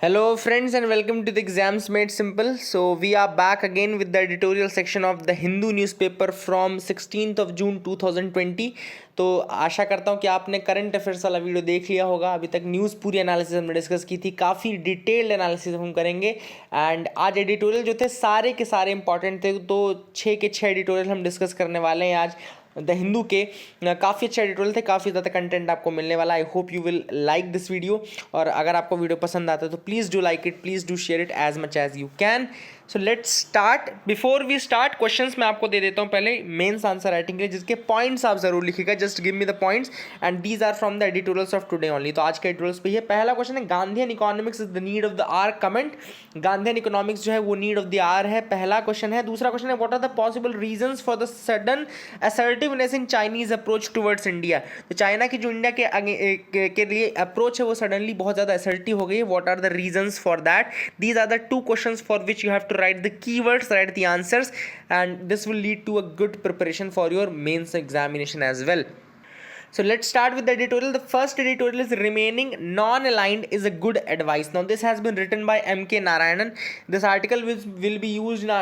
Hello friends and welcome to the Exams Made Simple. So we are back again with the editorial section of the Hindu newspaper from 16th of June 2020. तो आशा करता हूँ कि आपने current affairs वाला video देख लिया होगा। अभी तक न्यूज़ पूरी एनालिसिस हमने डिस्कस की थी, काफ़ी डिटेल्ड एनालिसिस हम करेंगे। एंड आज एडिटोरियल जो थे सारे के सारे इंपॉर्टेंट थे, तो 6 के 6 एडिटोरियल हम डिस्कस करने वाले हैं आज द हिंदू के। काफ़ी अच्छे एडिटोरियल थे, काफ़ी ज़्यादा कंटेंट आपको मिलने वाला। I hope you will like this video, और अगर आपको वीडियो पसंद आता है तो please do like it, please do share it as much as you can. So let's start. Before we start, questions मैं आपको दे देता हूँ पहले मेंस आंसर राइटिंग के लिए, जिसके पॉइंट्स आप जरूर लिखिएगा। Just give me the points and these are from the editorials of today only. तो आज के एडिटोरियल्स पे ही है। पहला क्वेश्चन है, Gandhian economics is the need of the hour. Comment. Gandhian economics जो है वो नीड ऑफ द आर है, पहला क्वेश्चन है। दूसरा क्वेश्चन है, what are the possible reasons for the sudden assertiveness in Chinese approach towards India. तो चाइना की जो इंडिया के लिए अप्रोच है वो सडनली बहुत ज़्यादा असर्टिव हो गई है। What are the reasons for that? These are the two questions for which you have to write the keywords, write the answers, and this will lead to a good preparation for your mains examination as well. So let's start with the editorial. The first editorial is, remaining non-aligned is a good advice. Now this has been written by M.K. Narayanan. This article will be used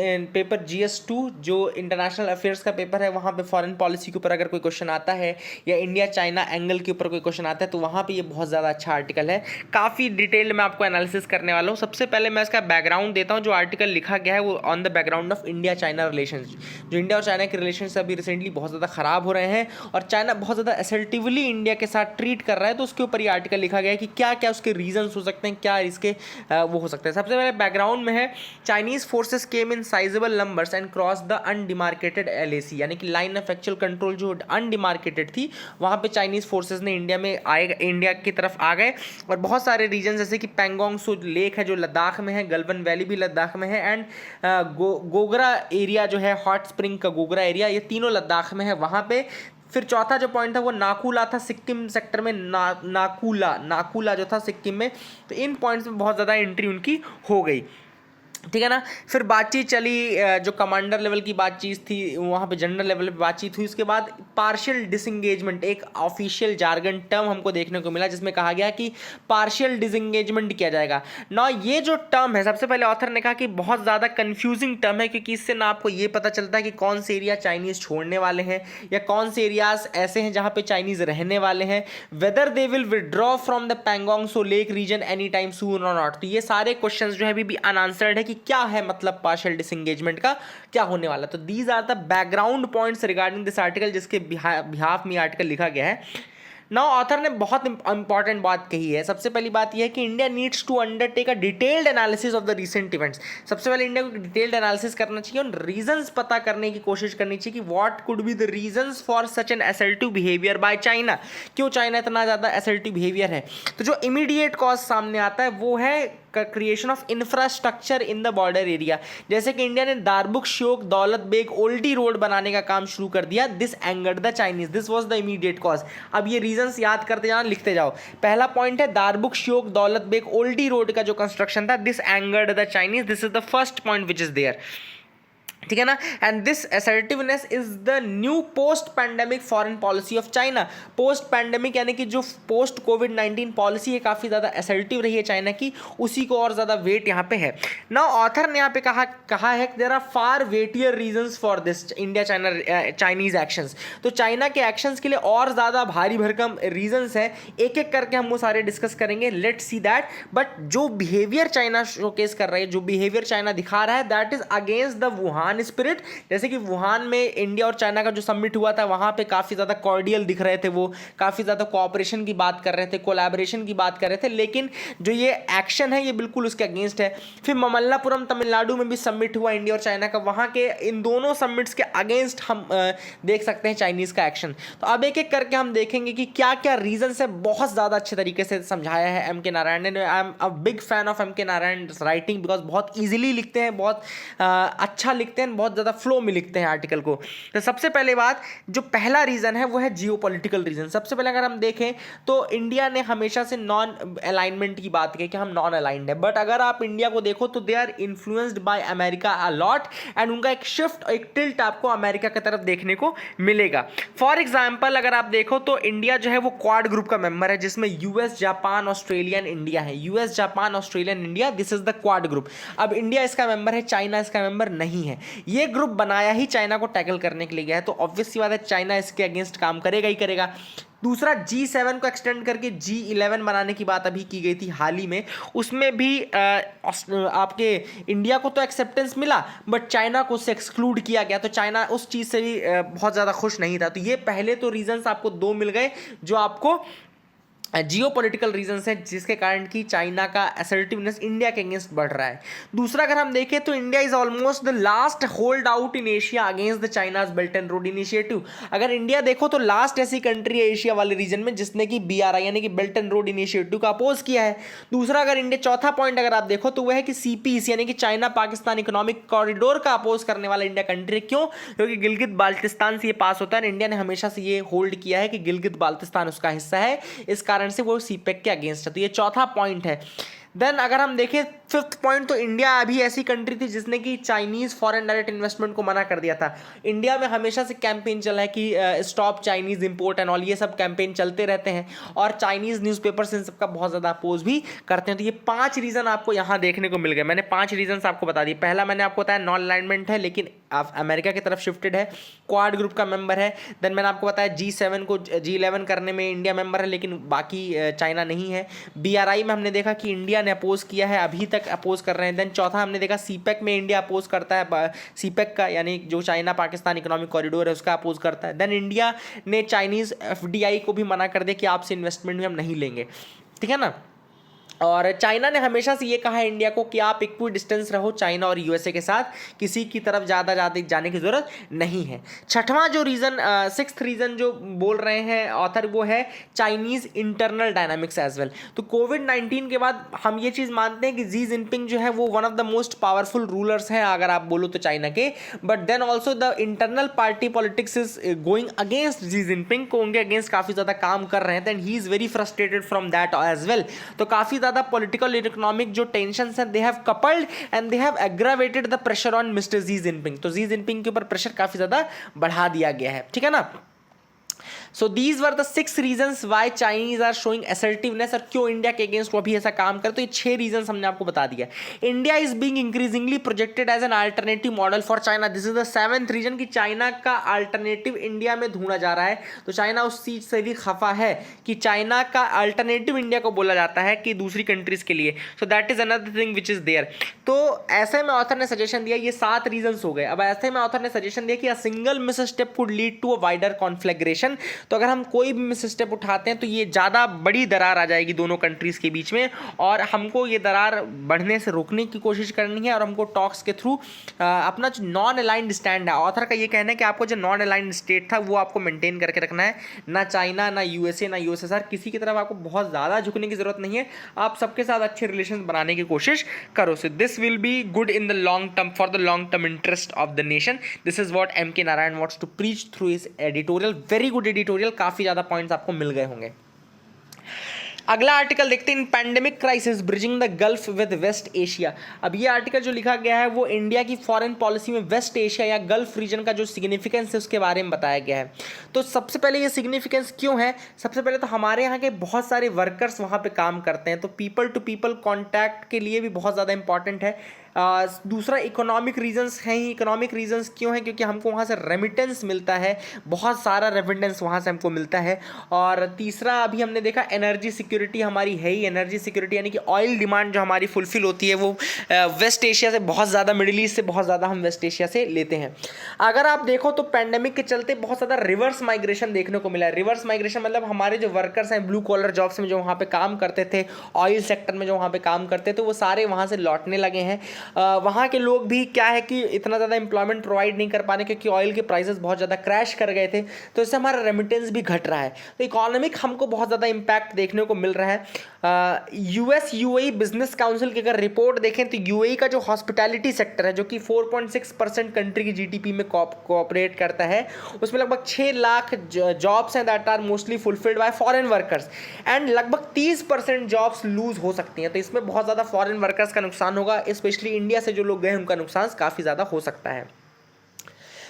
in paper GS2, जो international affairs का paper है। वहाँ पे foreign policy के ऊपर अगर कोई question आता है या इंडिया चाइना एंगल के ऊपर कोई क्वेश्चन आता है तो वहाँ पे ये बहुत ज़्यादा अच्छा आर्टिकल है। काफ़ी डिटेल में आपको एनालिसिस करने वाला हूँ। सबसे पहले मैं इसका बैकग्राउंड देता हूँ। जो आर्टिकल लिखा गया है वो on the background of India China relation. जो इंडिया और चाइना के रिलेशन अभी रिसेंटली बहुत ज़्यादा ख़राब हो रहे हैं और चाइना बहुत असर्टिवली इंडिया के साथ ट्रीट कर रहा है, तो उसके ऊपर ये आर्टिकल लिखा गया है कि क्या क्या उसके रीजंस हो सकते हैं, क्या इसके वो हो सकते हैं। सबसे पहले बैकग्राउंड में है, Chinese forces came in sizeable numbers and cross the undemarcated LAC, यानी कि लाइन ऑफ एक्चुअल कंट्रोल जो अनडिमार्केटेड थी वहाँ पे चाइनीज फोर्सेस ने इंडिया की तरफ आ गए। और बहुत सारे रीजन जैसे कि पैंगोंग सो लेक है जो लद्दाख में है, गलवन वैली भी लद्दाख में है, एंड गोगरा एरिया जो है हॉट स्प्रिंग का गोगरा एरिया, ये तीनों लद्दाख में है वहाँ पे। फिर चौथा जो पॉइंट था वो नाकुला था, सिक्किम सेक्टर में नाकुला जो था सिक्किम में। तो इन पॉइंट्स में बहुत ज़्यादा एंट्री उनकी हो गई, ठीक है ना। फिर बातचीत चली, जो कमांडर लेवल की बातचीत थी वहाँ पे जनरल लेवल पे बातचीत हुई। उसके बाद पार्शियल डिसंगेजमेंट, एक ऑफिशियल जार्गन टर्म हमको देखने को मिला जिसमें कहा गया कि पार्शियल डिसंगेजमेंट किया जाएगा ना। ये जो टर्म है, सबसे पहले ऑथर ने कहा कि बहुत ज़्यादा कंफ्यूजिंग टर्म है, क्योंकि इससे ना आपको ये पता चलता है कि कौन से एरिया चाइनीज़ छोड़ने वाले हैं या कौन से एरियाज ऐसे हैं जहाँ पे चाइनीज़ रहने वाले हैं, whether they will withdraw from the Pangong Tso lake region any time soon और नॉट। तो ये सारे क्वेश्चन जो है अभी भी अनआंसर्ड है कि क्या है मतलब पार्शियल डिसंगेजमेंट का क्या होने वाला। तो these are the background points regarding this article, जिसके बिहाफ में आर्टिकल लिखा गया है। नाउ ऑथर ने बहुत इंपॉर्टेंट बात कही है। सबसे पहली बात यह है कि India needs to undertake a detailed analysis of the recent events. सबसे पहले इंडिया को डिटेल्ड एनालिसिस करना चाहिए और रीजंस पता करने की कोशिश करनी चाहिए कि what could be the reasons for such an assertive behaviour by China. क्यों चाइना इतना ज़्यादा असर्टिव बिहेवियर है? तो जो इमीडिएट कॉज सामने आता है वो है creation of infrastructure in the border area. जैसे कि इंडिया ने दारबुक श्योक दौलत बेग ओल्डी रोड बनाने का काम शुरू कर दिया। This angered the Chinese, this was the immediate cause. अब ये रीजंस याद करते जाओ, लिखते जाओ। पहला पॉइंट है दारबुक श्योक दौलत बेग ओल्डी रोड का जो कंस्ट्रक्शन था, this angered the Chinese, this is the first point which is there, ठीक है ना। And this assertiveness is the new post pandemic foreign policy of China. Post pandemic यानी कि जो पोस्ट कोविड-19 पॉलिसी है काफ़ी ज़्यादा असर्टिव रही है चाइना की, उसी को और ज़्यादा वेट यहाँ पे है। नाउ ऑथर ने यहाँ पे कहा है कि there are far weightier reasons for this India Chinese actions. तो चाइना के एक्शंस के लिए और ज़्यादा भारी भरकम रीजंस हैं, एक एक करके हम वो सारे डिस्कस करेंगे। Let's see that. बट जो बिहेवियर चाइना शोकेस कर रहा है, जो बिहेवियर चाइना दिखा रहा है, that is against the Wuhan spirit. जैसे कि वुहान में इंडिया और चाइना का जो समिट हुआ था वहां पे काफी ज्यादा कॉर्डियल दिख रहे थे, वो काफी ज्यादा कोऑपरेशन की बात कर रहे थे, कोलैबोरेशन की बात कर रहे थे, लेकिन जो ये एक्शन है ये बिल्कुल उसके अगेंस्ट है। फिर ममल्लापुरम तमिलनाडु में भी समिट हुआ इंडिया और चाइना का, वहां के इन दोनों समिट्स के अगेंस्ट हम देख सकते हैं चाइनीज का एक्शन। तो अब एक एक करके हम देखेंगे कि क्या क्या रीजन है। बहुत ज्यादा अच्छे तरीके से समझाया है एम के नारायण ने। I am a big fan of M K Narayan writing, because बहुत ईजिली लिखते हैं, बहुत अच्छा लिखते हैं, एंड बहुत ज़्यादा फ्लो में लिखते हैं आर्टिकल को। तो सबसे पहले बात, जो पहला रीज़न है वो है जियोपॉलिटिकल रीज़न। सबसे पहले अगर हम देखें तो इंडिया ने हमेशा से नॉन अलाइनमेंट की बात की कि हम नॉन अलाइंड है, बट अगर आप इंडिया को देखो तो they are influenced by America a lot, and उनका एक शिफ्ट, एक टिल्ट आपको अमेरिका की तरफ देखने को मिलेगा। फॉर एग्जाम्पल अगर आप देखो तो इंडिया जो है वो क्वाड ग्रुप का मेंबर है, जिसमें US, Japan, Australia and India है। US, Japan, Australia and India, this is the quad group. अब इंडिया इसका मेंबर है, चाइना इसका मेंबर नहीं है। ये ग्रुप बनाया ही चाइना को टैकल करने के लिए गया है, तो ऑब्वियस सी बात है चाइना इसके अगेंस्ट काम करेगा ही करेगा। दूसरा, G7 को एक्सटेंड करके G11 बनाने की बात अभी की गई थी हाल ही में, उसमें भी आपके इंडिया को तो एक्सेप्टेंस मिला, बट चाइना को उससे एक्सक्लूड किया गया, तो चाइना उस चीज़ से भी बहुत ज़्यादा खुश नहीं था। तो ये पहले तो रीजंस आपको दो मिल गए जो आपको जियोपॉलिटिकल रीजंस है, जिसके कारण कि चाइना का असर्टिवनेस इंडिया के अगेंस्ट बढ़ रहा है। दूसरा, अगर हम देखें तो India is almost the last hold out in Asia against the China's belt and road initiative. अगर इंडिया देखो तो लास्ट ऐसी कंट्री है एशिया वाले रीजन में जिसने कि BRI यानी कि बेल्ट एंड रोड इनिशिएटिव का अपोज किया है। दूसरा, अगर इंडिया, चौथा पॉइंट अगर आप देखो तो वह है कि CPEC यानी कि चाइना पाकिस्तान इकोनॉमिक कॉरिडोर का अपोज करने वाला इंडिया कंट्री। क्यों? क्योंकि गिलगित बाल्टिस्तान से ये पास होता है, इंडिया ने हमेशा से ये होल्ड किया है कि गिलगित बाल्टिस्तान उसका हिस्सा है, इस कारण से वो CPEC के अगेंस्ट है। तो ये चौथा पॉइंट है। देन अगर हम देखें फिफ्थ पॉइंट, तो इंडिया अभी ऐसी कंट्री थी जिसने कि चाइनीज फॉरेन डायरेक्ट इन्वेस्टमेंट को मना कर दिया था। इंडिया में हमेशा से कैंपेन चला है कि stop Chinese import and all, ये सब कैंपेन चलते रहते हैं और चाइनीज न्यूज़पेपर्स इन सबका बहुत ज़्यादा अपोज भी करते हैं। तो ये 5 रीज़न आपको यहाँ देखने को मिल गए। मैंने 5 रीजन आपको बता दिए। पहला मैंने आपको बताया नॉन अलाइनमेंट है, लेकिन अमेरिका की तरफ शिफ्टेड है, क्वाड ग्रुप का मेंबर है। देन मैंने आपको बताया G7 को G11 करने में इंडिया मेंबर है, लेकिन बाकी चाइना नहीं है। BRI में हमने देखा कि इंडिया ने अपोज किया है, अभी तक अपोज कर रहे हैं। देन चौथा हमने देखा CPEC में इंडिया अपोज करता है, CPEC का यानी जो चाइना पाकिस्तान इकोनॉमिक कॉरिडोर है उसका अपोज करता है। देन इंडिया ने चाइनीज FDI को भी मना कर दिया कि आपसे इन्वेस्टमेंट में हम नहीं लेंगे, ठीक है ना। और चाइना ने हमेशा से ये कहा है इंडिया को कि आप इक्वी डिस्टेंस रहो चाइना और USA के साथ, किसी की तरफ ज़्यादा जाने की ज़रूरत नहीं है। छठवां जो रीज़न, सिक्स्थ रीज़न जो बोल रहे हैं ऑथर, वो है Chinese internal dynamics as well. तो कोविड-19 के बाद हम ये चीज़ मानते हैं कि Xi Jinping जो है वो one of the most powerful rulers हैं अगर आप बोलो तो चाइना के, but then also the internal party politics is going against Xi Jinping, को उनके अगेंस्ट काफ़ी ज़्यादा काम कर रहे हैं। Then he is very frustrated from that as well. तो काफ़ी ज़्यादा पॉलिटिकल इकोनॉमिक जो टेंशंस हैं, they have coupled and they have aggravated the pressure on mister Xi Jinping। तो Xi Jinping के ऊपर प्रेशर काफ़ी ज़्यादा बढ़ा दिया गया है, ठीक है ना। So these were the 6 reasons why Chinese are showing assertiveness, और क्यों इंडिया के अगेंस्ट वो भी ऐसा काम करे। तो ये 6 रीजंस हमने आपको बता दिया। India is being increasingly projected as an alternative model for China. This is the 7th reason कि चाइना का अल्टरनेटिव इंडिया में ढूंढा जा रहा है। तो चाइना उस चीज से भी खफा है कि चाइना का अल्टरनेटिव इंडिया को बोला जाता है कि दूसरी कंट्रीज के लिए। So that is another thing which is there. तो ऐसे में ऑथर ने सजेशन दिया, ये 7 रीजंस हो गए। अब ऐसे में ऑथर ने सजेशन दिया कि a single misstep could lead to a wider conflagration. तो अगर हम कोई भी मिस स्टेप उठाते हैं तो ये ज़्यादा बड़ी दरार आ जाएगी दोनों कंट्रीज़ के बीच में, और हमको ये दरार बढ़ने से रोकने की कोशिश करनी है, और हमको टॉक्स के थ्रू अपना जो नॉन अलाइंड स्टैंड है, ऑथर का ये कहना है कि आपको जो नॉन अलाइंड स्टेट था वो आपको मेंटेन करके रखना है। ना चाइना, ना USA, ना USSR, किसी की तरफ आपको बहुत ज़्यादा झुकने की ज़रूरत नहीं है। आप सबके साथ अच्छे रिलेशन बनाने की कोशिश करो। So this will be good in the long term, for the long term interest of the nation. This is what MK Narayan wants to preach through his editorial. Very good editorial, काफ़ी ज़्यादा points आपको मिल गए होंगे। अगला article देखते हैं, in pandemic crisis bridging the gulf with West Asia. अब ये आर्टिकल जो लिखा गया है वो इंडिया की फॉरेन पॉलिसी में वेस्ट एशिया या गल्फ रीजन का जो सिग्निफिकेंस है उसके बारे में बताया गया है। तो सबसे पहले ये सिग्निफिकेंस क्यों है, सबसे पहले तो हमारे यहाँ के बहुत सारे वर्कर्स वहाँ पे काम करते हैं, तो पीपल टू पीपल कॉन्टैक्ट के लिए भी बहुत ज़्यादा इंपॉर्टेंट है। दूसरा, इकोनॉमिक रीजंस हैं ही। इकोनॉमिक रीजंस क्यों हैं, क्योंकि हमको वहाँ से रेमिटेंस मिलता है, बहुत सारा रेमिटेंस वहाँ से हमको मिलता है। और तीसरा, अभी हमने देखा एनर्जी सिक्योरिटी हमारी है ही। एनर्जी सिक्योरिटी यानी कि ऑयल डिमांड जो हमारी फुलफिल होती है वो वेस्ट एशिया से बहुत ज़्यादा, मिडिल ईस्ट से बहुत ज़्यादा हम वेस्ट एशिया से लेते हैं। अगर आप देखो तो पैंडेमिक के चलते बहुत ज़्यादा रिवर्स माइग्रेशन देखने को मिला है। रिवर्स माइग्रेशन मतलब हमारे जो वर्कर्स हैं ब्लू कॉलर जॉब्स में जो वहाँ पे काम करते थे, ऑयल सेक्टर में जो वहाँ पे काम करते थे, वो सारे वहाँ से लौटने लगे हैं। वहाँ के लोग भी क्या है कि इतना ज़्यादा एम्प्लॉयमेंट प्रोवाइड नहीं कर पा रहे क्योंकि ऑयल के प्राइसेस बहुत ज़्यादा क्रैश कर गए थे, तो इससे हमारा रेमिटेंस भी घट रहा है। तो इकोनॉमिक हमको बहुत ज़्यादा इम्पैक्ट देखने को मिल रहा है। यूएस यूएई बिजनेस काउंसिल की अगर रिपोर्ट देखें तो यूएई का जो हॉस्पिटैलिटी सेक्टर है जो कि 4.6% कंट्री की जीडीपी में कोऑपरेट करता है, उसमें लगभग 6 लाख जॉब्स हैं that are mostly fulfilled by foreign workers and लगभग 30% जॉब्स लूज हो सकती हैं। तो इसमें बहुत ज़्यादा फॉरेन वर्कर्स का नुकसान होगा, स्पेशली इंडिया से जो लोग गए उनका नुकसान काफ़ी ज़्यादा हो सकता है।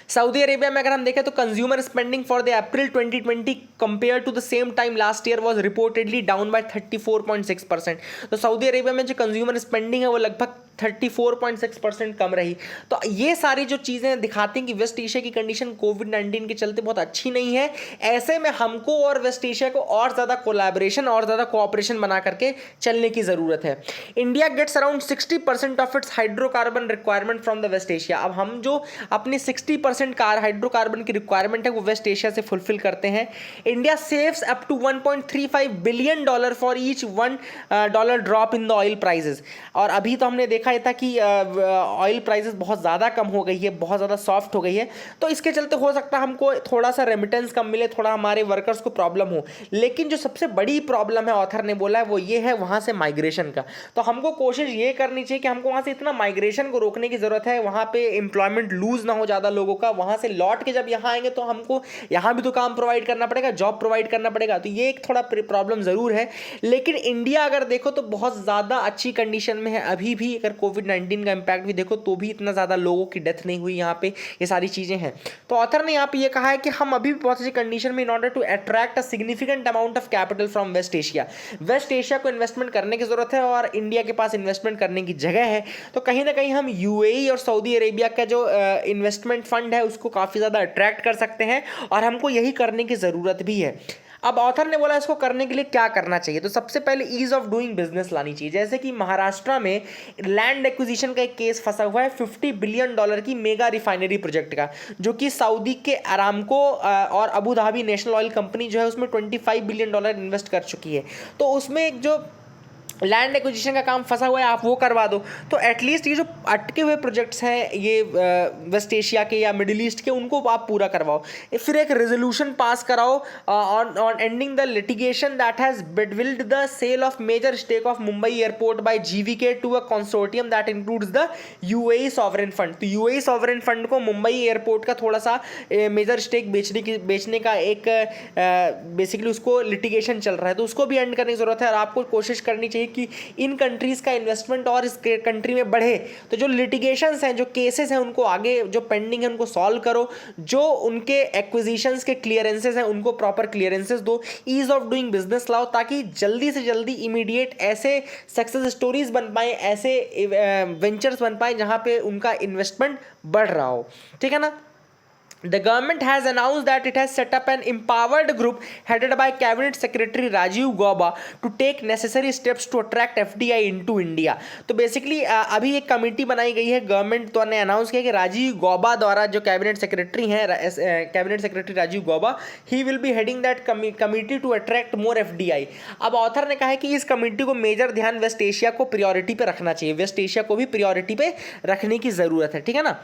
सऊदी अरेबिया में अगर हम देखें तो consumer spending for the April 2020 compare to the same time last year was reportedly down by 34.6%। तो सऊदी अरेबिया में जो कंज्यूमर स्पेंडिंग है वो लगभग 34.6% कम रही। तो ये सारी जो चीज़ें दिखाती हैं कि वेस्ट एशिया की कंडीशन कोविड-19 के चलते बहुत अच्छी नहीं है। ऐसे में हमको और वेस्ट एशिया को और ज़्यादा कोलैबोरेशन और ज़्यादा कोऑपरेशन बना करके चलने की ज़रूरत है। India gets around 60% of its hydrocarbon requirement from the West Asia. अब हम जो अपनी 60% हाइड्रोकार्बन की रिक्वायरमेंट है वो वेस्ट एशिया से फुलफिल करते हैं। India saves up to $1.35 billion for each $1 drop in the oil prices. और अभी तो हमने देखा था कि ऑयल प्राइसेस बहुत ज़्यादा कम हो गई है, बहुत ज़्यादा सॉफ्ट हो गई है, तो इसके चलते हो सकता है हमको थोड़ा सा रेमिटेंस कम मिले, थोड़ा हमारे वर्कर्स को प्रॉब्लम हो। लेकिन जो सबसे बड़ी प्रॉब्लम है ऑथर ने बोला है वो ये है वहाँ से माइग्रेशन का। तो हमको कोशिश ये करनी चाहिए कि हमको वहाँ से इतना माइग्रेशन को रोकने की ज़रूरत है, वहाँ पे एम्प्लॉयमेंट लूज ना हो ज़्यादा लोगों का। वहाँ से लौट के जब यहाँ आएंगे तो हमको यहाँ भी तो काम प्रोवाइड करना पड़ेगा, जॉब प्रोवाइड करना पड़ेगा। तो ये एक थोड़ा प्रॉब्लम ज़रूर है। लेकिन इंडिया अगर देखो तो बहुत ज़्यादा अच्छी कंडीशन में है अभी भी। अगर कोविड-19 का इंपैक्ट भी देखो तो भी इतना ज़्यादा लोगों की डेथ नहीं हुई यहाँ पे, ये सारी चीज़ें हैं। तो ऑथर ने यहाँ पे ये कहा है कि हम अभी भी बहुत अच्छी कंडीशन में in order to attract a significant amount of capital from West Asia को इन्वेस्टमेंट करने की जरूरत है और इंडिया के पास इन्वेस्टमेंट करने की जगह है। तो कहीं ना कहीं हम यूएई और सऊदी अरेबिया का जो इन्वेस्टमेंट फंड है उसको काफ़ी ज़्यादा अट्रैक्ट कर सकते हैं और हमको यही करने की ज़रूरत भी है। अब ऑथर ने बोला इसको करने के लिए क्या करना चाहिए। तो सबसे पहले ईज ऑफ डूइंग बिजनेस लानी चाहिए। जैसे कि महाराष्ट्र में लैंड एक्विजिशन का एक केस फंसा हुआ है $50 बिलियन की मेगा रिफाइनरी प्रोजेक्ट का, जो कि सऊदी के अरामको और Abu Dhabi national oil company जो है उसमें $25 बिलियन इन्वेस्ट कर चुकी है। तो उसमें एक जो लैंड एक्विजिशन का काम फंसा हुआ है आप वो करवा दो। तो एटलीस्ट ये जो अटके हुए प्रोजेक्ट्स हैं ये वेस्ट एशिया के या मिडिल ईस्ट के, उनको आप पूरा करवाओ। फिर एक रेजोल्यूशन पास कराओ on ending the litigation that has bedevilled the sale of major stake of Mumbai airport by GVK to a consortium that includes the UAE sovereign fund. तो यूएई सॉवरेन फंड को मुंबई एयरपोर्ट का थोड़ा सा major stake बेचने का एक basically उसको litigation चल रहा है, तो उसको भी एंड करने की जरूरत है। और आपको कोशिश करनी चाहिए कि इन कंट्रीज का इन्वेस्टमेंट और इस कंट्री में बढ़े। तो जो लिटिगेशंस हैं, जो केसेस हैं, उनको आगे जो पेंडिंग है उनको सॉल्व करो। जो उनके एक्विजिशंस के क्लियरेंसेस हैं उनको प्रॉपर क्लियरेंसेस दो। ईज ऑफ डूइंग बिजनेस लाओ ताकि जल्दी से जल्दी इमीडिएट ऐसे सक्सेस स्टोरीज बन पाए, ऐसे वेंचर्स बन पाए जहां पे उनका इन्वेस्टमेंट बढ़ रहा हो। ठीक है ना। The government has announced that it has set up an empowered group headed by Cabinet Secretary Rajiv Gauba to take necessary steps to attract FDI into India. तो बेसिकली अभी एक कमेटी बनाई गई है, गवर्नमेंट तो ने अनाउंस किया कि राजीव गौबा द्वारा जो कैबिनेट सेक्रेटरी हैं, cabinet secretary Rajiv Gauba, he will be heading that committee to attract more FDI। अब ऑथर ने कहा है कि इस कमेटी को मेजर ध्यान वेस्ट एशिया को प्रियोरिटी पे रखना चाहिए, वेस्ट एशिया को भी प्रियोरिटी पे रखने की ज़रूरत है। ठीक है ना।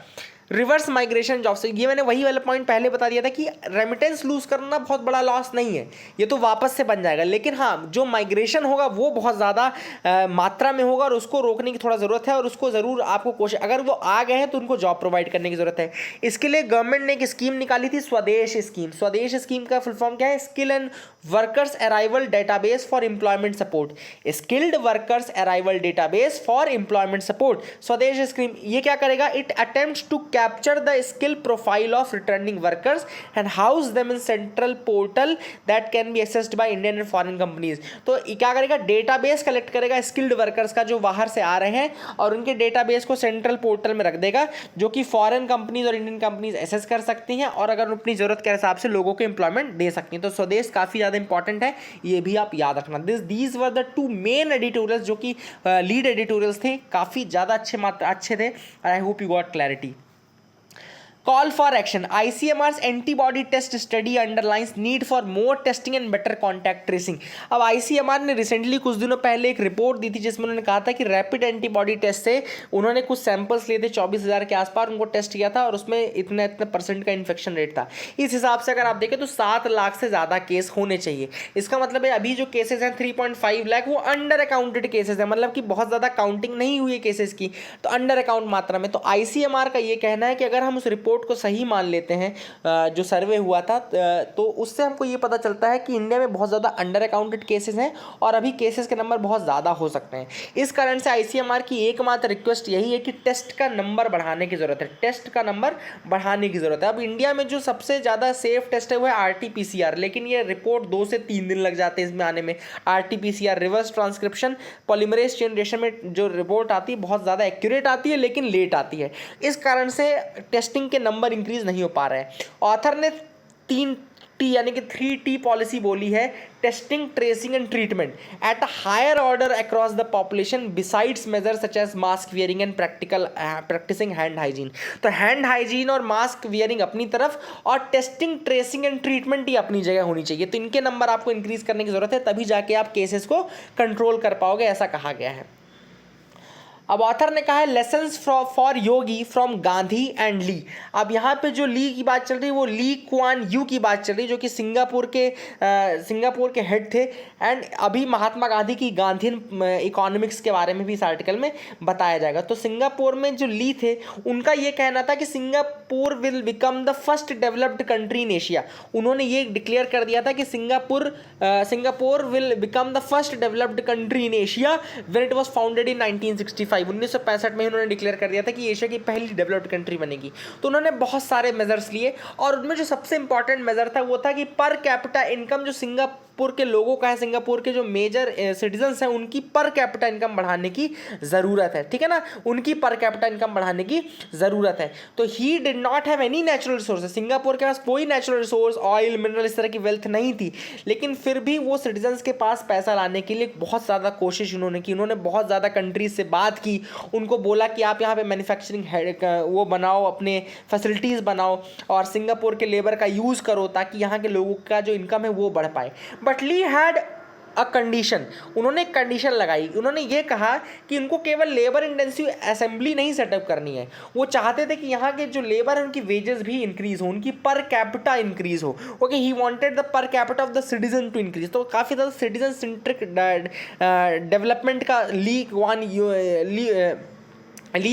रिवर्स माइग्रेशन जॉब से, ये मैंने वही वाला पॉइंट पहले बता दिया था कि रेमिटेंस लूज करना बहुत बड़ा लॉस नहीं है, ये तो वापस से बन जाएगा। लेकिन हाँ, जो माइग्रेशन होगा वो बहुत ज़्यादा मात्रा में होगा और उसको रोकने की थोड़ा ज़रूरत है। और उसको ज़रूर आपको कोशिश, अगर वो आ गए हैं तो उनको जॉब प्रोवाइड करने की ज़रूरत है। इसके लिए गवर्नमेंट ने एक स्कीम निकाली थी, स्वदेश स्कीम। स्वदेश स्कीम का फुल फॉर्म क्या है? Skill and workers arrival database for employment support. Skilled workers arrival database for employment support, Swadesh scheme. ये क्या करेगा? It attempts to capture the skill profile of returning workers and house them in central portal that can be accessed by Indian and foreign companies। तो क्या करेगा? Database collect करेगा skilled workers का जो बाहर से आ रहे हैं और उनके डेटाबेस को सेंट्रल पोर्टल में रख देगा, जो कि फॉरेन कंपनीज और इंडियन कंपनीज एसेस कर सकती हैं और अगर अपनी जरूरत के हिसाब से लोगों को एम्प्लॉयमेंट दे सकती हैं। तो स्वदेश काफ़ी ज़्यादा इंपॉर्टेंट है, ये भी आप याद रखना। These were the two main editorials जो कि लीड एडिटोरियल्स थे, काफ़ी ज़्यादा अच्छे थे। I hope you got clarity. Call for action, ICMR antibody test study underlines need for more testing and better contact tracing. अब आईसीएमआर ने रिसेंटली कुछ दिनों पहले एक रिपोर्ट दी थी जिसमें उन्होंने कहा था कि रैपिड एंटीबॉडी टेस्ट से उन्होंने कुछ सैंपल्स लिए थे 24,000 के आसपास, उनको टेस्ट किया था और उसमें इतने % का इन्फेक्शन रेट था। इस हिसाब से अगर आप देखें तो 7 लाख से ज़्यादा केस होने चाहिए। इसका मतलब है अभी जो केसेस हैं 3.5 लाख वो अंडर अकाउंटेड केसेस हैं, मतलब कि बहुत ज़्यादा काउंटिंग नहीं हुई है केसेस की, तो अंडर अकाउंट मात्रा में। तो आईसीएमआर का ये कहना है कि अगर हम उस रिपोर्ट को सही मान लेते हैं जो सर्वे हुआ था, तो उससे हमको ये पता चलता है कि इंडिया में बहुत ज़्यादा अंडर अकाउंटेड केसेस हैं और अभी केसेस के नंबर बहुत ज़्यादा हो सकते हैं। इस कारण से आईसीएमआर की एकमात्र रिक्वेस्ट यही है कि टेस्ट का नंबर बढ़ाने की ज़रूरत है, टेस्ट का नंबर बढ़ाने की ज़रूरत है। अब इंडिया में जो सबसे ज़्यादा सेफ टेस्ट है वो है RT-PCR, लेकिन ये रिपोर्ट 2 से 3 दिन लग जाते हैं इसमें आने में। RT-PCR reverse transcription polymerase generation में जो रिपोर्ट आती है बहुत ज़्यादा एक्यूरेट आती है लेकिन लेट आती है, इस कारण से टेस्टिंग के नंबर इंक्रीज नहीं हो पा रहे हैं। ऑथर ने 3T यानी कि 3T पॉलिसी बोली है, testing, tracing and treatment at a higher order across the population besides major such as mask wearing and practising hand hygiene. तो हैंड हाइजीन और मास्क वियरिंग अपनी तरफ और टेस्टिंग, ट्रेसिंग एंड ट्रीटमेंट ही अपनी जगह होनी चाहिए। तो इनके नंबर आपको इंक्रीज करने की जरूरत है, तभी जाके आप केसेस को कंट्रोल कर पाओगे, ऐसा कहा गया है। अब ऑथर ने कहा है lessons for Yogi from Gandhi and Lee. अब यहाँ पे जो ली की बात चल रही है वो ली कुआन यू की बात चल रही है, जो कि सिंगापुर के हेड थे। एंड अभी महात्मा गांधी की गांधीयन इकोनॉमिक्स के बारे में भी इस आर्टिकल में बताया जाएगा। तो सिंगापुर में जो ली थे उनका ये कहना था कि Singapore will become the first developed country in Asia. उन्होंने ये डिक्लेयर कर दिया था कि Singapore will become the first developed country in Asia when it was founded in 1965। 1965 में उन्होंने डिक्लेयर कर दिया था कि एशिया की पहली डेवलप्ड कंट्री बनेगी। तो उन्होंने बहुत सारे मेजर्स लिए और उनमें जो सबसे इंपॉर्टेंट मेजर था वो था कि पर कैपिटा इनकम जो सिंगापुर के लोगों का है, सिंगापुर के जो मेजर सिटीजन्स हैं उनकी पर कैपिटा इनकम बढ़ाने की ज़रूरत है, ठीक है ना, उनकी पर कैपिटा इनकम बढ़ाने की ज़रूरत है। तो he did not have any natural resource, Singapore के पास कोई नेचुरल रिसोर्स, ऑयल, मिनरल, इस तरह की वेल्थ नहीं थी, लेकिन फिर भी वो सिटीजन्स के पास पैसा लाने के लिए बहुत ज़्यादा कोशिश उन्होंने की। उन्होंने बहुत ज़्यादा कंट्रीज से बात की, उनको बोला कि आप यहाँ पे मैन्युफैक्चरिंग वो बनाओ, अपने फैसिलिटीज़ बनाओ और सिंगापुर के लेबर का यूज़ करो ताकि यहाँ के लोगों का जो इनकम है वो बढ़ पाए। But Lee had a condition, उन्होंने एक कंडीशन लगाई। उन्होंने ये कहा कि उनको केवल लेबर इंटेंसिव असेंबली नहीं सेटअप करनी है, वो चाहते थे कि यहाँ के जो लेबर है उनकी वेजेस भी इंक्रीज हो, उनकी पर कैपिटा इंक्रीज हो। Okay, he wanted the per capita of the citizen to increase. तो काफ़ी ज़्यादा सिटीजन सेंट्रिक डेवलपमेंट का ली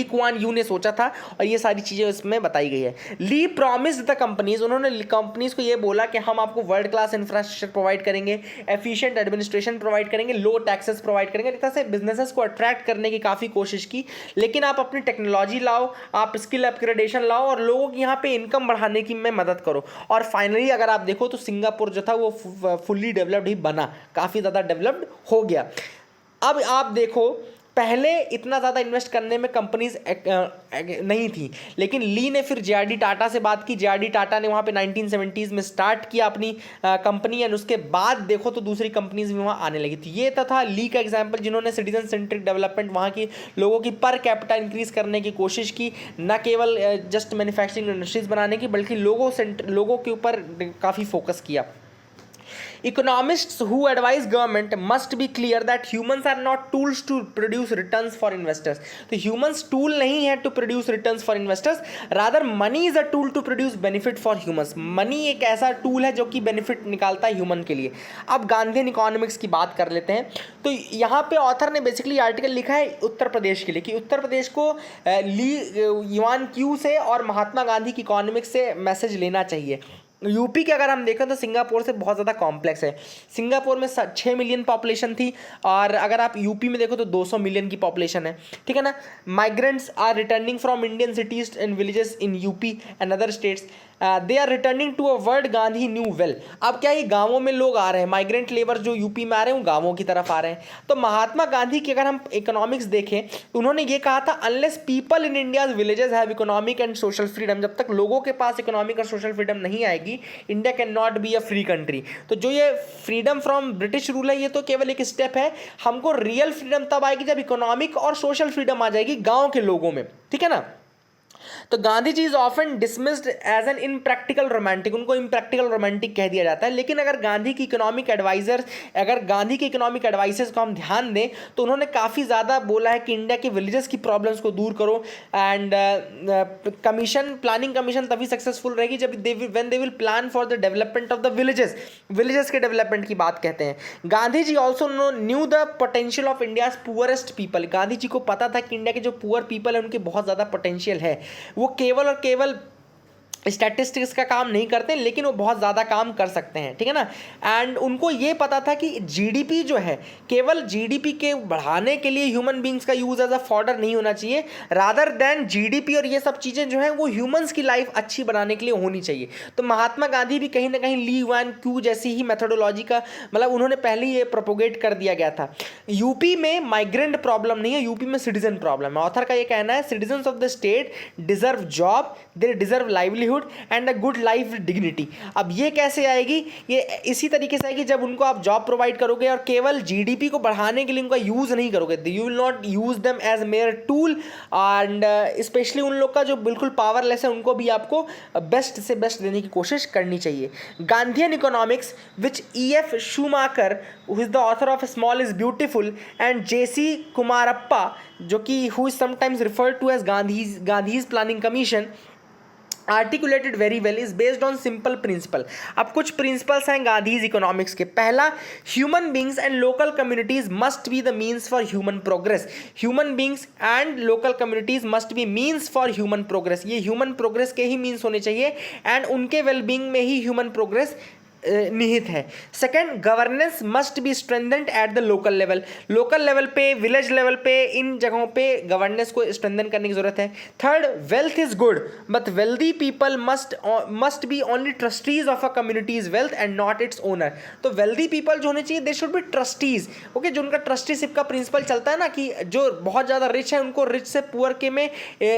कुआन यू ने सोचा था और ये सारी चीज़ें इसमें बताई गई है। ली प्रॉमिस्ड द कंपनीज, उन्होंने कंपनीज को ये बोला कि हम आपको वर्ल्ड क्लास इंफ्रास्ट्रक्चर प्रोवाइड करेंगे, एफिशिएंट एडमिनिस्ट्रेशन प्रोवाइड करेंगे, लो टैक्सेस प्रोवाइड करेंगे। इस तरह से बिजनेसेस को अट्रैक्ट करने की काफ़ी कोशिश की, लेकिन आप अपनी टेक्नोलॉजी लाओ, आप स्किल अपग्रेडेशन लाओ और लोगों की यहाँ पे इनकम बढ़ाने की में मदद करो। और फाइनली अगर आप देखो तो सिंगापुर जो था वो फुल्ली डेवलप्ड ही बना, काफ़ी ज़्यादा डेवलप्ड हो गया। अब आप देखो पहले इतना ज़्यादा इन्वेस्ट करने में कंपनीज नहीं थी, लेकिन ली ने फिर जेआरडी टाटा से बात की। जेआरडी टाटा ने वहाँ पे 1970s में स्टार्ट किया अपनी कंपनी एंड उसके बाद देखो तो दूसरी कंपनीज भी वहाँ आने लगी थी। ये था ली का एग्जांपल, जिन्होंने सिटीजन सेंट्रिक डेवलपमेंट, वहाँ की लोगों की पर कैपिटा इंक्रीज करने की कोशिश की, न केवल जस्ट मैन्युफैक्चरिंग इंडस्ट्रीज बनाने की बल्कि लोगों के ऊपर काफ़ी फोकस किया। Economists who advise government must be clear that humans are not tools to produce returns for investors. तो humans tool नहीं है to produce returns for investors, rather money is a tool to produce benefit for humans. Money एक ऐसा tool है जो कि benefit निकालता है human के लिए। अब गांधीयन इकोनॉमिक्स की बात कर लेते हैं। तो यहाँ पे ऑथर ने बेसिकली आर्टिकल लिखा है उत्तर प्रदेश के लिए कि उत्तर प्रदेश को ली युआन क्यू से और महात्मा गांधी की इकोनॉमिक्स से मैसेज लेना चाहिए। यूपी के अगर हम देखें तो सिंगापुर से बहुत ज़्यादा कॉम्प्लेक्स है। सिंगापुर में 6 मिलियन पॉपुलेशन थी और अगर आप यूपी में देखो तो 200 मिलियन की पॉपुलेशन है, ठीक है ना। Migrants are returning from Indian cities and villages in UP and other states, they are returning to a world Gandhi knew well. अब क्या ये गाँवों में लोग आ रहे हैं, माइग्रेंट लेबर जो यूपी में आ रहे हैं वो गाँवों की तरफ आ रहे हैं। तो महात्मा गांधी की अगर हम इकोनॉमिक्स देखें तो उन्होंने ये कहा था unless people in India's villages have economic and social freedom, जब तक लोगों के पास इकोनॉमिक और सोशल फ्रीडम नहीं आएगी India can not be a free country. तो जो ये फ्रीडम फ्रॉम ब्रिटिश रूल है ये तो केवल एक स्टेप है, हमको रियल फ्रीडम तब आएगी जब इकोनॉमिक और सोशल फ्रीडम आ जाएगी गाँव के लोगों में, ठीक है ना। तो Gandhi ji is often dismissed as an impractical romantic, उनको इनप्रैक्टिकल रोमांटिक कह दिया जाता है। लेकिन अगर गांधी की इकोनॉमिक इकोनॉमिक एडवाइसेस को हम ध्यान दें तो उन्होंने काफ़ी ज़्यादा बोला है कि इंडिया के विलेजेस की प्रॉब्लम्स को दूर करो। एंड प्लानिंग कमीशन तभी सक्सेसफुल रहेगी जब when they will plan for the development of the villages के डेवलपमेंट की बात कहते हैं। Gandhi ji also knew the potential of India's poorest people, Gandhi ji को पता था कि इंडिया के जो पुअर पीपल है उनके बहुत ज़्यादा पोटेंशियल है। वो केवल और केवल स्टैटिस्टिक्स का काम नहीं करते लेकिन वो बहुत ज़्यादा काम कर सकते हैं, ठीक है ना। एंड उनको ये पता था कि जीडीपी जो है केवल जीडीपी के बढ़ाने के लिए ह्यूमन बींग्स का यूज़ एज अ फॉर्डर नहीं होना चाहिए, रादर देन जीडीपी और ये सब चीज़ें जो हैं वो ह्यूमंस की लाइफ अच्छी बनाने के लिए होनी चाहिए। तो महात्मा गांधी भी कहीं ना कहीं ली वन क्यू जैसी ही मेथोडोलॉजी का मतलब उन्होंने पहले ही ये प्रोपोगेट कर दिया गया था। यूपी में माइग्रेंट प्रॉब्लम नहीं है, यूपी में सिटीजन प्रॉब्लम है। ऑथर का ये कहना है citizens of the state deserve job, they deserve livelihood and a good life dignity. अब ये कैसे आएगी? ये इसी तरीके से आएगी जब उनको आप जॉब प्रोवाइड करोगे और केवल जीडीपी को बढ़ाने के लिए उनका यूज़ नहीं करोगे, you will not use them as mere tool. And specially उन लोग का जो बिल्कुल पावरलेस है उनको भी आपको बेस्ट से बेस्ट देने की कोशिश करनी चाहिए। Gandhian economics which E.F. Schumacher who is the author of Small is Beautiful and J.C. Kumarappa जो कि who is sometimes referred to as Gandhi's planning commission articulated very well is based on simple principle. अब कुछ principles हैं Gandhi's economics के। पहला, human beings and local communities must be the means for human progress. Human beings and local communities must be means for human progress, ये human progress के ही means होने चाहिए and उनके वेलबींग में ही ह्यूमन प्रोग्रेस निहित है। Second, governance must be strengthened at the local level, local level पे, village level पे, इन जगहों पे गवर्नेंस को स्ट्रेंथन करने की जरूरत है। Third, wealth is good but wealthy people must be only trustees of a communities wealth and not its owner. तो वेल्दी पीपल जो होने चाहिए they should be trustees, okay, जो उनका ट्रस्टीशिप का प्रिंसिपल चलता है ना कि जो बहुत ज़्यादा रिच है उनको रिच से पुअर के में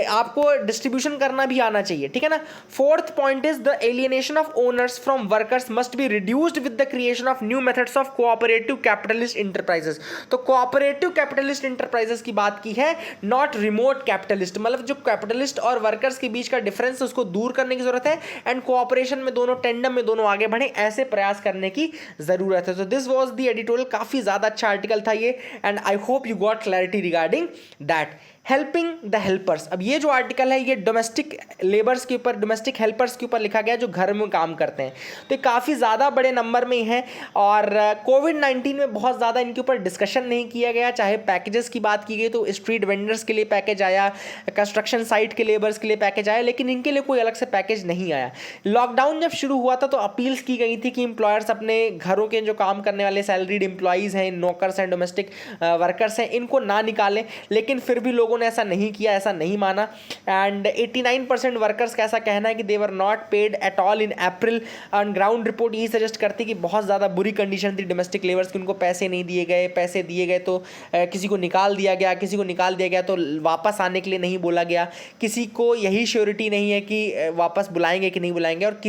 आपको डिस्ट्रीब्यूशन करना भी आना चाहिए, ठीक है ना। Fourth point is the alienation of owners from workers must be reduced with the creation of new methods of cooperative capitalist enterprises। तो cooperative capitalist enterprises की बात की है, not remote capitalist, मतलब जो कैपिटलिस्ट और वर्कर्स के बीच का डिफरेंस उसको दूर करने की जरूरत है एंड कोऑपरेशन में दोनों टेंडम में दोनों आगे बढ़े ऐसे प्रयास करने की जरूरत है। तो दिस वाज द एडिटोरियल, काफी ज्यादा अच्छा आर्टिकल था ये and I hope you got clarity regarding that. Helping the helpers, अब ये जो आर्टिकल है ये डोमेस्टिक लेबर्स के ऊपर, डोमेस्टिक हेल्पर्स के ऊपर लिखा गया जो घर में काम करते हैं। तो ये काफ़ी ज़्यादा बड़े नंबर में है और कोविड-19 में बहुत ज़्यादा इनके ऊपर डिस्कशन नहीं किया गया। चाहे पैकेजेस की बात की गई तो स्ट्रीट वेंडर्स के लिए पैकेज आया, कंस्ट्रक्शन साइट के लेबर्स के लिए पैकेज आया, लेकिन इनके लिए कोई अलग से पैकेज नहीं आया। लॉकडाउन जब शुरू हुआ था तो अपील्स की गई थी कि एम्प्लॉयर्स अपने घरों के जो काम करने वाले सैलरीड एम्प्लॉयज़ हैं, नौकर्स हैं, डोमेस्टिक वर्कर्स हैं, इनको ना निकालें, लेकिन फिर भी लोगों ने ऐसा नहीं किया, ऐसा नहीं माना। एंड 89% वर्कर्स का ऐसा कहना है कि they were not paid at all in April. On ground report यही सजेस्ट करती कि बहुत ज़्यादा बुरी कंडीशन थी डोमेस्टिक लेबर्स की, उनको पैसे नहीं दिए गए, पैसे दिए गए तो किसी को निकाल दिया गया, किसी को निकाल दिया गया तो वापस आने के लिए नहीं बोला गया, किसी को यही श्योरिटी नहीं है कि वापस बुलाएंगे कि नहीं बुलाएंगे, और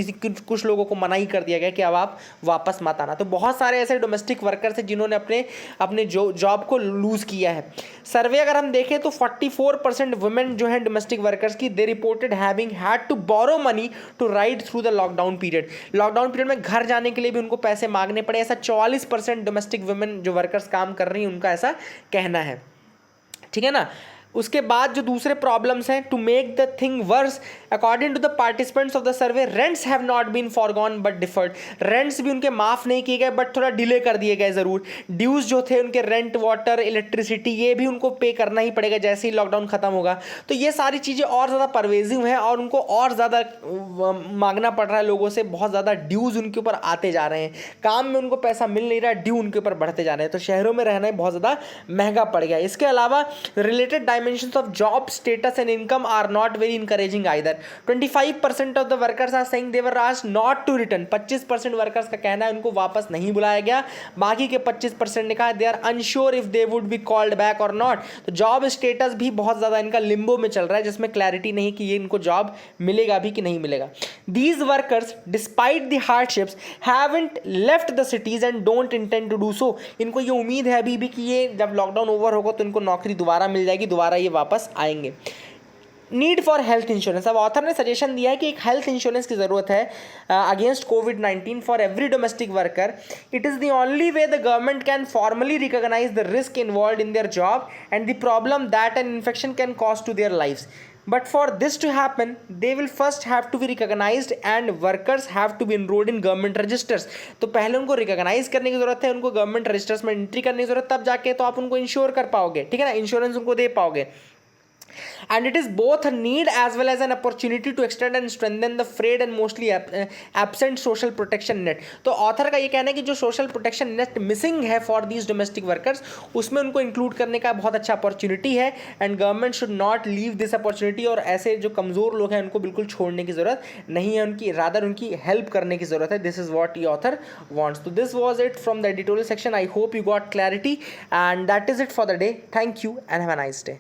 कुछ लोगों को मना ही कर दिया गया कि अब आप वापस मत आना। तो बहुत सारे ऐसे डोमेस्टिक वर्कर्स हैं जिन्होंने अपने जॉब को लूज़ किया है। सर्वे अगर हम देखें तो 44% वुमेन जो हैं डोमेस्टिक वर्कर्स की, they reported having had to borrow money to ride through the lockdown period. Lockdown period में घर जाने के लिए भी उनको पैसे मांगने पड़े। ऐसा 44% डोमेस्टिक वुमेन जो वर्कर्स काम कर रही हैं उनका ऐसा कहना है, ठीक है ना। उसके बाद जो दूसरे प्रॉब्लम्स हैं, to make the thing worse according to the participants of the survey rents have not been forgone but deferred. Rents भी उनके माफ़ नहीं किए गए बट थोड़ा डिले कर दिए गए ज़रूर। ड्यूज़ जो थे उनके रेंट, वाटर, इलेक्ट्रिसिटी, ये भी उनको पे करना ही पड़ेगा जैसे ही लॉकडाउन ख़त्म होगा। तो ये सारी चीज़ें और ज़्यादा परवेजिव हैं और उनको और ज़्यादा मांगना पड़ रहा है लोगों से, बहुत ज़्यादा ड्यूज़ उनके ऊपर आते जा रहे हैं, काम में उनको पैसा मिल नहीं रहा, ड्यू उनके ऊपर बढ़ते जा रहे हैं। तो शहरों में रहना बहुत ज़्यादा महंगा पड़ गया। इसके अलावा related dimensions of job status and income are not very encouraging either. 25% of the workers are saying they were asked not to return. 25% workers का कहना है उनको वापस नहीं बुलाया गया। बाकी के 25% ने कहा they are unsure if they would be called back or not. तो जॉब स्टेटस भी बहुत ज़्यादा इनका लिम्बो में चल रहा है, जिसमें क्लैरिटी नहीं कि ये इनको जॉब मिलेगा भी कि नहीं मिलेगा। These workers, despite the hardships, haven't left the cities and don't intend to do so. इनको ये उम्मीद है अभी भी कि ये जब लॉकडाउन ओवर होगा तो इनको नौकरी दोबारा मिल जाएगी, दोबारा ये वापस आएंगे। Need for health insurance. अब ऑथर ने सजेशन दिया है कि एक हेल्थ इंश्योरेंस की ज़रूरत है अगेंस्ट कोविड-19 for every domestic worker. It is the only way the government can formally recognise the risk involve in their job and the problem that an infection can cause to their lives. But for this to happen, they will first have to be recognized and workers have to be enrolled in government registers. तो पहले उनको recognise करने की जरूरत है, उनको government registers में entry करने की जरूरत, तब जाके तो आप उनको इंश्योर कर पाओगे, ठीक है ना, इंश्योरेंस उनको दे पाओगे. And it is both a need as well as an opportunity to extend and strengthen the frayed and mostly absent social protection net. तो ऑथर का ये कहना है कि जो सोशल प्रोटेक्शन नेट मिसिंग है फॉर दीज डोमेस्टिक वर्कर्स, उसमें उनको इंक्लूड करने का बहुत अच्छा अपॉर्चुनिटी है and government should not leave this opportunity. और ऐसे जो कमज़ोर लोग हैं उनको बिल्कुल छोड़ने की ज़रूरत नहीं है, उनकी रादर उनकी हेल्प करने की ज़रूरत है. This is what the author wants. तो this was it from the editorial section. I hope you got clarity and that is it for the day. Thank you and have a nice day.